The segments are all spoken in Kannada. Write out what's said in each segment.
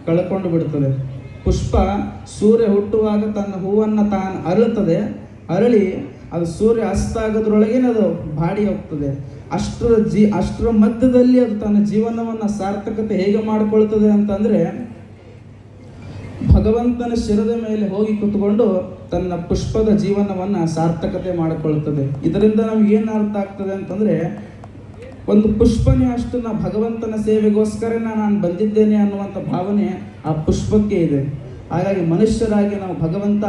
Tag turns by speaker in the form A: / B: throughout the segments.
A: ಕಳ್ಕೊಂಡು ಬಿಡುತ್ತದೆ. ಪುಷ್ಪ ಸೂರ್ಯ ಹುಟ್ಟುವಾಗ ತನ್ನ ಹೂವನ್ನು ತಾನು ಅರಳುತ್ತದೆ, ಅರಳಿ ಅದು ಸೂರ್ಯ ಅಸ್ತಾಗೋದ್ರೊಳಗೇನೆ ಅದು ಬಾಡಿ ಹೋಗ್ತದೆ. ಅಷ್ಟರ ಮಧ್ಯದಲ್ಲಿ ಅದು ತನ್ನ ಜೀವನವನ್ನು ಸಾರ್ಥಕತೆ ಹೇಗೆ ಮಾಡಿಕೊಳ್ತದೆ ಅಂತಂದರೆ, ಭಗವಂತನ ಶಿರದ ಮೇಲೆ ಹೋಗಿ ಕುತ್ಕೊಂಡು ತನ್ನ ಪುಷ್ಪದ ಜೀವನವನ್ನು ಸಾರ್ಥಕತೆ ಮಾಡಿಕೊಳ್ತದೆ. ಇದರಿಂದ ನಮ್ಗೆ ಏನು ಅರ್ಥ ಆಗ್ತದೆ ಅಂತಂದರೆ, ಒಂದು ಪುಷ್ಪನೇ ಅಷ್ಟು ನಾ ಭಗವಂತನ ಸೇವೆಗೋಸ್ಕರ ನಾನು ಬಂದಿದ್ದೇನೆ ಅನ್ನುವಂಥ ಭಾವನೆ ಆ ಪುಷ್ಪಕ್ಕೆ ಇದೆ. ಹಾಗಾಗಿ ಮನುಷ್ಯರಾಗಿ ನಾವು ಭಗವಂತ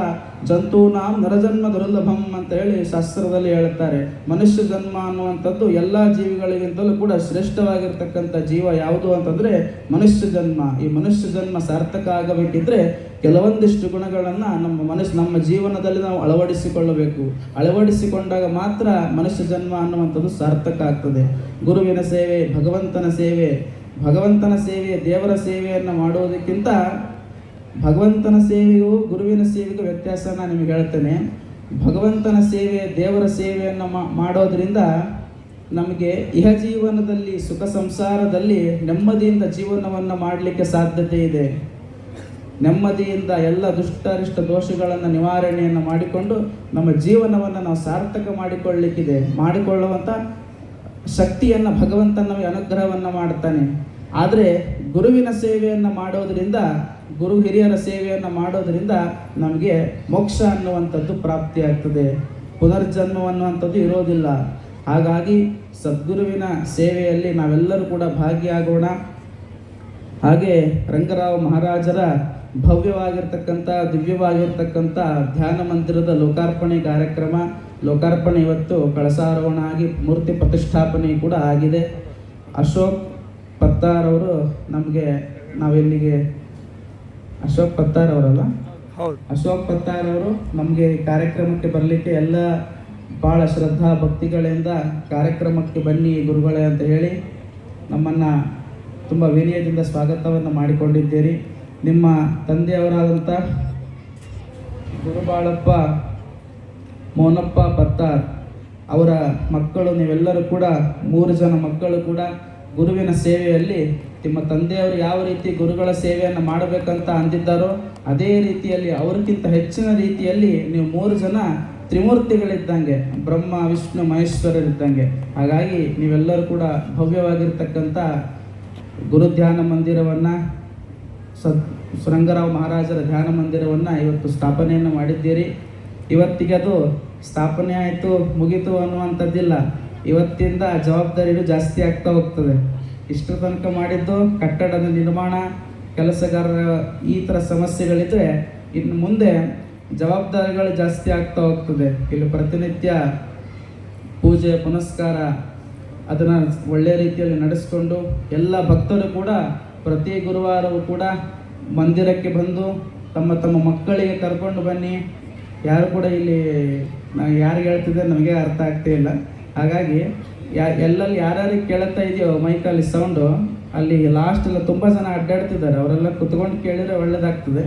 A: ಜಂತೂನಾಂ ನರಜನ್ಮ ದುರ್ಲಭಂ ಅಂತ ಹೇಳಿ ಶಾಸ್ತ್ರದಲ್ಲಿ ಹೇಳುತ್ತಾರೆ. ಮನುಷ್ಯ ಜನ್ಮ ಅನ್ನುವಂಥದ್ದು ಎಲ್ಲ ಜೀವಿಗಳಿಗಿಂತಲೂ ಕೂಡ ಶ್ರೇಷ್ಠವಾಗಿರ್ತಕ್ಕಂಥ ಜೀವ ಯಾವುದು ಅಂತಂದರೆ ಮನುಷ್ಯ ಜನ್ಮ. ಈ ಮನುಷ್ಯ ಜನ್ಮ ಸಾರ್ಥಕ ಆಗಬೇಕಿದ್ರೆ ಕೆಲವೊಂದಿಷ್ಟು ಗುಣಗಳನ್ನು ನಮ್ಮ ಜೀವನದಲ್ಲಿ ನಾವು ಅಳವಡಿಸಿಕೊಳ್ಳಬೇಕು. ಅಳವಡಿಸಿಕೊಂಡಾಗ ಮಾತ್ರ ಮನುಷ್ಯ ಜನ್ಮ ಅನ್ನುವಂಥದ್ದು ಸಾರ್ಥಕ ಆಗ್ತದೆ. ಗುರುವಿನ ಸೇವೆ, ಭಗವಂತನ ಸೇವೆ, ದೇವರ ಸೇವೆಯನ್ನು ಮಾಡುವುದಕ್ಕಿಂತ ಭಗವಂತನ ಸೇವೆಯು ಗುರುವಿನ ಸೇವೆಗೂ ವ್ಯತ್ಯಾಸ ನಾನು ನಿಮಗೆ ಹೇಳ್ತೇನೆ. ಭಗವಂತನ ಸೇವೆ, ದೇವರ ಸೇವೆಯನ್ನು ಮಾಡೋದರಿಂದ ನಮಗೆ ಇಹ ಜೀವನದಲ್ಲಿ ಸುಖ ಸಂಸಾರದಲ್ಲಿ ನೆಮ್ಮದಿಯಿಂದ ಜೀವನವನ್ನು ಮಾಡಲಿಕ್ಕೆ ಸಾಧ್ಯತೆ ಇದೆ. ನೆಮ್ಮದಿಯಿಂದ ಎಲ್ಲ ದುಷ್ಟರಿಷ್ಟ ದೋಷಗಳನ್ನು ನಿವಾರಣೆಯನ್ನು ಮಾಡಿಕೊಂಡು ನಮ್ಮ ಜೀವನವನ್ನು ನಾವು ಸಾರ್ಥಕ ಮಾಡಿಕೊಳ್ಳುವಂಥ ಶಕ್ತಿಯನ್ನು ಭಗವಂತ ನಮಗೆ ಅನುಗ್ರಹವನ್ನು ಮಾಡ್ತಾನೆ. ಆದರೆ ಗುರುವಿನ ಸೇವೆಯನ್ನು ಮಾಡೋದರಿಂದ, ಗುರು ಹಿರಿಯರ ಸೇವೆಯನ್ನು ಮಾಡೋದರಿಂದ ನಮಗೆ ಮೋಕ್ಷ ಅನ್ನುವಂಥದ್ದು ಪ್ರಾಪ್ತಿಯಾಗ್ತದೆ. ಪುನರ್ಜನ್ಮ ಅನ್ನುವಂಥದ್ದು ಇರೋದಿಲ್ಲ. ಹಾಗಾಗಿ ಸದ್ಗುರುವಿನ ಸೇವೆಯಲ್ಲಿ ನಾವೆಲ್ಲರೂ ಕೂಡ ಭಾಗಿಯಾಗೋಣ. ಹಾಗೆ ರಂಗರಾವ್ ಮಹಾರಾಜರ ಭವ್ಯವಾಗಿರ್ತಕ್ಕಂಥ ದಿವ್ಯವಾಗಿರ್ತಕ್ಕಂಥ ಧ್ಯಾನ ಮಂದಿರದ ಲೋಕಾರ್ಪಣೆ ಇವತ್ತು ಕಳಸಾರೋಹಣ ಆಗಿ ಮೂರ್ತಿ ಪ್ರತಿಷ್ಠಾಪನೆ ಕೂಡ ಆಗಿದೆ. ಅಶೋಕ್ ಪತ್ತಾರ್ ಅವರು ಅಶೋಕ್ ಪತ್ತಾರ್ ಅವರು ನಮಗೆ ಕಾರ್ಯಕ್ರಮಕ್ಕೆ ಬರಲಿಕ್ಕೆ ಎಲ್ಲ ಭಾಳ ಶ್ರದ್ಧಾ ಭಕ್ತಿಗಳಿಂದ ಕಾರ್ಯಕ್ರಮಕ್ಕೆ ಬನ್ನಿ ಗುರುಗಳೇ ಅಂತ ಹೇಳಿ ನಮ್ಮನ್ನು ತುಂಬ ವಿನಯದಿಂದ ಸ್ವಾಗತವನ್ನು ಮಾಡಿಕೊಂಡಿದ್ದೀರಿ. ನಿಮ್ಮ ತಂದೆಯವರಾದಂಥ ಗುರುಬಾಳಪ್ಪ ಮೋನಪ್ಪ ಪತ್ತಾರ್ ಅವರ ಮಕ್ಕಳು ನೀವೆಲ್ಲರೂ ಕೂಡ 3 ಜನ ಮಕ್ಕಳು ಕೂಡ ಗುರುವಿನ ಸೇವೆಯಲ್ಲಿ ನಿಮ್ಮ ತಂದೆಯವರು ಯಾವ ರೀತಿ ಗುರುಗಳ ಸೇವೆಯನ್ನು ಮಾಡಬೇಕಂತ ಅಂದಿದ್ದಾರೋ ಅದೇ ರೀತಿಯಲ್ಲಿ ಅವರಿಗಿಂತ ಹೆಚ್ಚಿನ ರೀತಿಯಲ್ಲಿ ನೀವು 3 ಜನ ತ್ರಿಮೂರ್ತಿಗಳಿದ್ದಂಗೆ, ಬ್ರಹ್ಮ ವಿಷ್ಣು ಮಹೇಶ್ವರರಿದ್ದಂಗೆ. ಹಾಗಾಗಿ ನೀವೆಲ್ಲರೂ ಕೂಡ ಭವ್ಯವಾಗಿರ್ತಕ್ಕಂಥ ಗುರು ಧ್ಯಾನ ಮಂದಿರವನ್ನು ರಂಗರಾವ್ ಮಹಾರಾಜರ ಧ್ಯಾನ ಮಂದಿರವನ್ನು ಇವತ್ತು ಸ್ಥಾಪನೆಯನ್ನು ಮಾಡಿದ್ದೀರಿ. ಇವತ್ತಿಗೆ ಅದು ಸ್ಥಾಪನೆ ಆಯಿತು ಮುಗೀತು ಅನ್ನುವಂಥದ್ದಿಲ್ಲ. ಇವತ್ತಿಂದ ಜವಾಬ್ದಾರಿಗಳು ಜಾಸ್ತಿ ಆಗ್ತಾ ಹೋಗ್ತದೆ. ಇಷ್ಟರ ತನಕ ಮಾಡಿದ್ದು ಕಟ್ಟಡದ ನಿರ್ಮಾಣ, ಕೆಲಸಗಾರರ ಈ ಥರ ಸಮಸ್ಯೆಗಳಿದ್ದರೆ ಇನ್ನು ಮುಂದೆ ಜವಾಬ್ದಾರಿಗಳು ಜಾಸ್ತಿ ಆಗ್ತಾ ಹೋಗ್ತದೆ. ಇಲ್ಲಿ ಪ್ರತಿನಿತ್ಯ ಪೂಜೆ ಪುನಸ್ಕಾರ ಅದನ್ನು ಒಳ್ಳೆಯ ರೀತಿಯಲ್ಲಿ ನಡೆಸ್ಕೊಂಡು ಎಲ್ಲ ಭಕ್ತರು ಕೂಡ ಪ್ರತಿ ಗುರುವಾರವೂ ಕೂಡ ಮಂದಿರಕ್ಕೆ ಬಂದು ತಮ್ಮ ಮಕ್ಕಳಿಗೆ ಕರ್ಕೊಂಡು ಬನ್ನಿ. ಯಾರು ಕೂಡ ಇಲ್ಲಿ ನಾನು ಯಾರಿಗೆ ಹೇಳ್ತಿದ್ದೆ ನಮಗೆ ಅರ್ಥ ಆಗ್ತಾ ಇಲ್ಲ. ಹಾಗಾಗಿ ಎಲ್ಲಲ್ಲಿ ಯಾರ್ಯಾರಿಗೆ ಕೇಳುತ್ತಾ ಇದೆಯೋ ಮೈಕಲ್ಲಿ ಸೌಂಡು, ಅಲ್ಲಿ ಲಾಸ್ಟೆಲ್ಲ ತುಂಬ ಜನ ಅಡ್ಡಾಡ್ತಿದ್ದಾರೆ. ಅವರೆಲ್ಲ ಕುತ್ಕೊಂಡು ಕೇಳಿದರೆ ಒಳ್ಳೆಯದಾಗ್ತದೆ.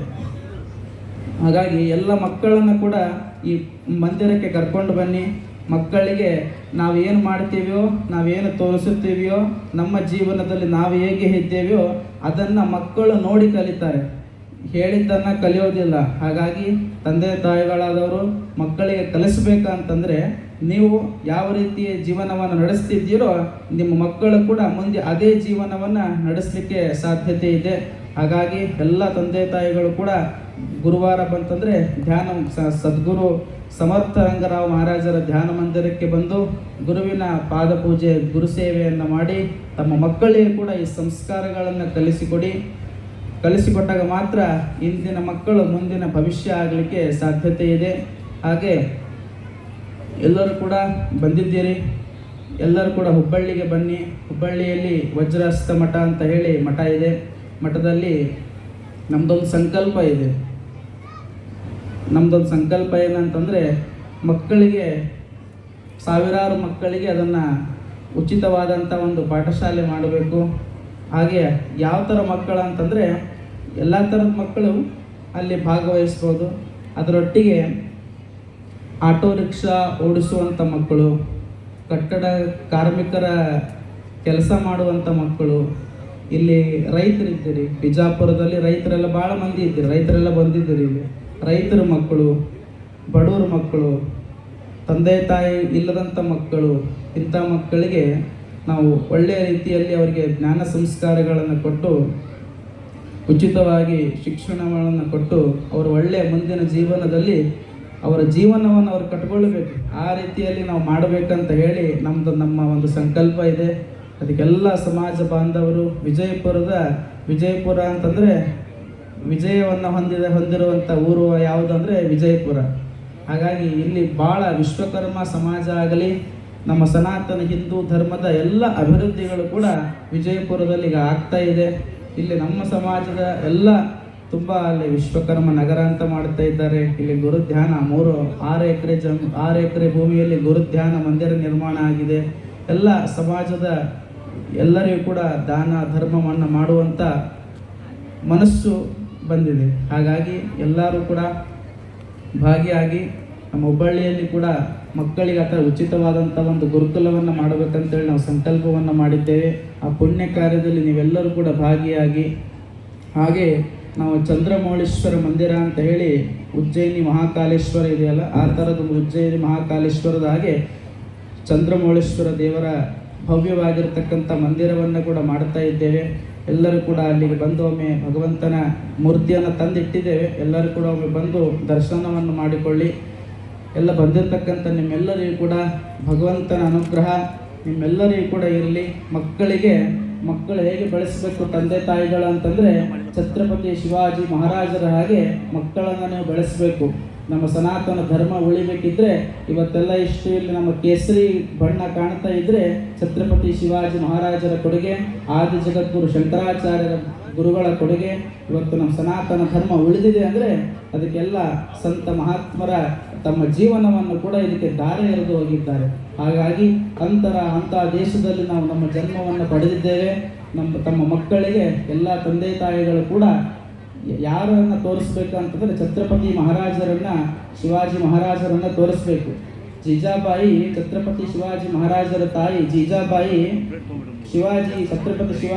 A: ಹಾಗಾಗಿ ಎಲ್ಲ ಮಕ್ಕಳನ್ನು ಕೂಡ ಈ ಮಂದಿರಕ್ಕೆ ಕರ್ಕೊಂಡು ಬನ್ನಿ. ಮಕ್ಕಳಿಗೆ ನಾವೇನು ಮಾಡ್ತೀವಿಯೋ, ನಾವೇನು ತೋರಿಸುತ್ತೀವಿಯೋ, ನಮ್ಮ ಜೀವನದಲ್ಲಿ ನಾವು ಹೇಗೆ ಇದ್ದೇವೆಯೋ ಅದನ್ನು ಮಕ್ಕಳು ನೋಡಿ ಕಲಿತಾರೆ, ಹೇಳಿದ್ದನ್ನು ಕಲಿಯೋದಿಲ್ಲ. ಹಾಗಾಗಿ ತಂದೆ ತಾಯಿಗಳಾದವರು ಮಕ್ಕಳಿಗೆ ಕಲಿಸ್ಬೇಕಂತಂದರೆ ನೀವು ಯಾವ ರೀತಿಯ ಜೀವನವನ್ನು ನಡೆಸ್ತಿದ್ದೀರೋ ನಿಮ್ಮ ಮಕ್ಕಳು ಕೂಡ ಮುಂದೆ ಅದೇ ಜೀವನವನ್ನು ನಡೆಸಲಿಕ್ಕೆ ಸಾಧ್ಯತೆ ಇದೆ. ಹಾಗಾಗಿ ಎಲ್ಲ ತಂದೆ ತಾಯಿಗಳು ಕೂಡ ಗುರುವಾರ ಬಂತಂದರೆ ಸದ್ಗುರು ಸಮರ್ಥ ರಂಗರಾವ್ ಮಹಾರಾಜರ ಧ್ಯಾನ ಮಂದಿರಕ್ಕೆ ಬಂದು ಗುರುವಿನ ಪಾದ ಪೂಜೆ, ಗುರು ಸೇವೆಯನ್ನು ಮಾಡಿ ತಮ್ಮ ಮಕ್ಕಳಿಗೆ ಕೂಡ ಈ ಸಂಸ್ಕಾರಗಳನ್ನು ಕಲಿಸಿಕೊಟ್ಟಾಗ ಮಾತ್ರ ಇಂದಿನ ಮಕ್ಕಳು ಮುಂದಿನ ಭವಿಷ್ಯ ಆಗಲಿಕ್ಕೆ ಸಾಧ್ಯತೆ ಇದೆ. ಹಾಗೆ ಎಲ್ಲರೂ ಕೂಡ ಬಂದಿದ್ದೀರಿ. ಎಲ್ಲರೂ ಕೂಡ ಹುಬ್ಬಳ್ಳಿಗೆ ಬನ್ನಿ. ಹುಬ್ಬಳ್ಳಿಯಲ್ಲಿ ವಜ್ರಹಸ್ತ ಮಠ ಅಂತ ಹೇಳಿ ಮಠ ಇದೆ. ಮಠದಲ್ಲಿ ನಮ್ಮದೊಂದು ಸಂಕಲ್ಪ ಏನಂತಂದರೆ ಮಕ್ಕಳಿಗೆ, ಸಾವಿರಾರು ಮಕ್ಕಳಿಗೆ ಅದನ್ನು ಉಚಿತವಾದಂಥ ಒಂದು ಪಾಠಶಾಲೆ ಮಾಡಬೇಕು. ಹಾಗೆ ಯಾವ ಥರ ಮಕ್ಕಳು ಅಂತಂದರೆ ಎಲ್ಲ ಥರದ ಮಕ್ಕಳು ಅಲ್ಲಿ ಭಾಗವಹಿಸ್ಬೋದು. ಅದರೊಟ್ಟಿಗೆ ಆಟೋ ರಿಕ್ಷಾ ಓಡಿಸುವಂಥ ಮಕ್ಕಳು, ಕಟ್ಟಡ ಕಾರ್ಮಿಕರ ಕೆಲಸ ಮಾಡುವಂಥ ಮಕ್ಕಳು, ಇಲ್ಲಿ ರೈತರಿದ್ದೀರಿ, ಬಿಜಾಪುರದಲ್ಲಿ ರೈತರೆಲ್ಲ ಭಾಳ ಮಂದಿ ಇದ್ದೀರಿ, ರೈತರೆಲ್ಲ ಬಂದಿದ್ದೀರಿ. ಇಲ್ಲಿ ರೈತರ ಮಕ್ಕಳು, ಬಡವರ ಮಕ್ಕಳು, ತಂದೆ ತಾಯಿ ಇಲ್ಲದಂಥ ಮಕ್ಕಳು, ಇಂಥ ಮಕ್ಕಳಿಗೆ ನಾವು ಒಳ್ಳೆಯ ರೀತಿಯಲ್ಲಿ ಅವರಿಗೆ ಜ್ಞಾನ ಸಂಸ್ಕಾರಗಳನ್ನು ಕೊಟ್ಟು ಉಚಿತವಾಗಿ ಶಿಕ್ಷಣಗಳನ್ನು ಕೊಟ್ಟು ಅವರು ಒಳ್ಳೆಯ ಮುಂದಿನ ಜೀವನದಲ್ಲಿ ಅವರ ಜೀವನವನ್ನು ಅವರು ಕಟ್ಕೊಳ್ಬೇಕು. ಆ ರೀತಿಯಲ್ಲಿ ನಾವು ಮಾಡಬೇಕಂತ ಹೇಳಿ ನಮ್ಮ ಒಂದು ಸಂಕಲ್ಪ ಇದೆ. ಅದಕ್ಕೆಲ್ಲ ಸಮಾಜ ಬಾಂಧವರು, ವಿಜಯಪುರ ಅಂತಂದರೆ ವಿಜಯವನ್ನು ಹೊಂದಿರುವಂಥ ಊರು ಯಾವುದಂದರೆ ವಿಜಯಪುರ. ಹಾಗಾಗಿ ಇಲ್ಲಿ ಭಾಳ ವಿಶ್ವಕರ್ಮ ಸಮಾಜ ಆಗಲಿ, ನಮ್ಮ ಸನಾತನ ಹಿಂದೂ ಧರ್ಮದ ಎಲ್ಲ ಅಭಿವೃದ್ಧಿಗಳು ಕೂಡ ವಿಜಯಪುರದಲ್ಲಿ ಈಗ ಆಗ್ತಾ ಇದೆ. ಇಲ್ಲಿ ನಮ್ಮ ಸಮಾಜದ ಎಲ್ಲ ತುಂಬ ಅಲ್ಲಿ ವಿಶ್ವಕರ್ಮ ನಗರ ಅಂತ ಮಾಡ್ತಾ ಇದ್ದಾರೆ. ಇಲ್ಲಿ ಗುರುಧ್ಯಾನ 6 ಎಕರೆ ಭೂಮಿಯಲ್ಲಿ ಗುರುಧ್ಯಾನ ಮಂದಿರ ನಿರ್ಮಾಣ ಆಗಿದೆ. ಎಲ್ಲ ಸಮಾಜದ ಎಲ್ಲರಿಗೂ ಕೂಡ ದಾನ ಧರ್ಮವನ್ನು ಮಾಡುವಂಥ ಮನಸ್ಸು ಬಂದಿದೆ. ಹಾಗಾಗಿ ಎಲ್ಲರೂ ಕೂಡ ಭಾಗಿಯಾಗಿ ನಮ್ಮ ಹುಬ್ಬಳ್ಳಿಯಲ್ಲಿ ಕೂಡ ಮಕ್ಕಳಿಗೆ ಆ ಥರ ಉಚಿತವಾದಂಥ ಒಂದು ಗುರುಕುಲವನ್ನು ಮಾಡಬೇಕಂತೇಳಿ ನಾವು ಸಂಕಲ್ಪವನ್ನು ಮಾಡಿದ್ದೇವೆ. ಆ ಪುಣ್ಯ ಕಾರ್ಯದಲ್ಲಿ ನೀವೆಲ್ಲರೂ ಕೂಡ ಭಾಗಿಯಾಗಿ, ಹಾಗೆ ನಾವು ಚಂದ್ರಮೌಳೇಶ್ವರ ಮಂದಿರ ಅಂತ ಹೇಳಿ ಉಜ್ಜಯಿನಿ ಮಹಾಕಾಲೇಶ್ವರ ಇದೆಯಲ್ಲ, ಆ ಥರದ ಉಜ್ಜಯಿನಿ ಮಹಾಕಾಲೇಶ್ವರದ ಹಾಗೆ ಚಂದ್ರಮೌಳೇಶ್ವರ ದೇವರ ಭವ್ಯವಾಗಿರ್ತಕ್ಕಂಥ ಮಂದಿರವನ್ನು ಕೂಡ ಮಾಡ್ತಾ ಇದ್ದೇವೆ. ಎಲ್ಲರೂ ಕೂಡ ಅಲ್ಲಿಗೆ ಬಂದು ಒಮ್ಮೆ ಭಗವಂತನ ಮೂರ್ತಿಯನ್ನು ತಂದಿಟ್ಟಿದ್ದೇವೆ. ಎಲ್ಲರೂ ಕೂಡ ಒಮ್ಮೆ ಬಂದು ದರ್ಶನವನ್ನು ಮಾಡಿಕೊಳ್ಳಿ. ಎಲ್ಲ ಬಂದಿರತಕ್ಕಂಥ ನಿಮ್ಮೆಲ್ಲರಿಗೂ ಕೂಡ ಭಗವಂತನ ಅನುಗ್ರಹ ನಿಮ್ಮೆಲ್ಲರಿಗೂ ಕೂಡ ಇರಲಿ. ಮಕ್ಕಳು ಹೇಗೆ ಬೆಳೆಸಬೇಕು ತಂದೆ ತಾಯಿಗಳು ಅಂತಂದರೆ, ಛತ್ರಪತಿ ಶಿವಾಜಿ ಮಹಾರಾಜರ ಹಾಗೆ ಮಕ್ಕಳನ್ನು ನೀವು ಬೆಳೆಸಬೇಕು. ನಮ್ಮ ಸನಾತನ ಧರ್ಮ ಉಳಿಬೇಕಿದ್ರೆ ಇವತ್ತೆಲ್ಲ ಇಷ್ಟು ಇಲ್ಲಿ ನಮ್ಮ ಕೇಸರಿ ಬಣ್ಣ ಕಾಣ್ತಾ ಇದ್ದರೆ ಛತ್ರಪತಿ ಶಿವಾಜಿ ಮಹಾರಾಜರ ಕೊಡುಗೆ, ಆದಿ ಜಗದ್ಗುರು ಶಂಕರಾಚಾರ್ಯರ ಗುರುಗಳ ಕೊಡುಗೆ. ಇವತ್ತು ನಮ್ಮ ಸನಾತನ ಧರ್ಮ ಉಳಿದಿದೆ ಅಂದರೆ ಅದಕ್ಕೆಲ್ಲ ಸಂತ ಮಹಾತ್ಮರ ತಮ್ಮ ಜೀವನವನ್ನು ಕೂಡ ಇದಕ್ಕೆ ದಾರಿ ಎರೆದು ಹೋಗಿದ್ದಾರೆ. ಹಾಗಾಗಿ ಅಂಥ ದೇಶದಲ್ಲಿ ನಾವು ನಮ್ಮ ಜನ್ಮವನ್ನು ಪಡೆದಿದ್ದೇವೆ. ತಮ್ಮ ಮಕ್ಕಳಿಗೆ ಎಲ್ಲ ತಂದೆ ತಾಯಿಗಳು ಕೂಡ ಯಾರನ್ನು ತೋರಿಸ್ಬೇಕು ಅಂತಂದರೆ ಛತ್ರಪತಿ ಮಹಾರಾಜರನ್ನು, ಶಿವಾಜಿ ಮಹಾರಾಜರನ್ನು ತೋರಿಸ್ಬೇಕು. ಜೀಜಾಬಾಯಿ ಛತ್ರಪತಿ ಶಿವಾಜಿ ಮಹಾರಾಜರ ತಾಯಿ ಜೀಜಾಬಾಯಿ ಛತ್ರಪತಿ ಶಿವಾಜಿ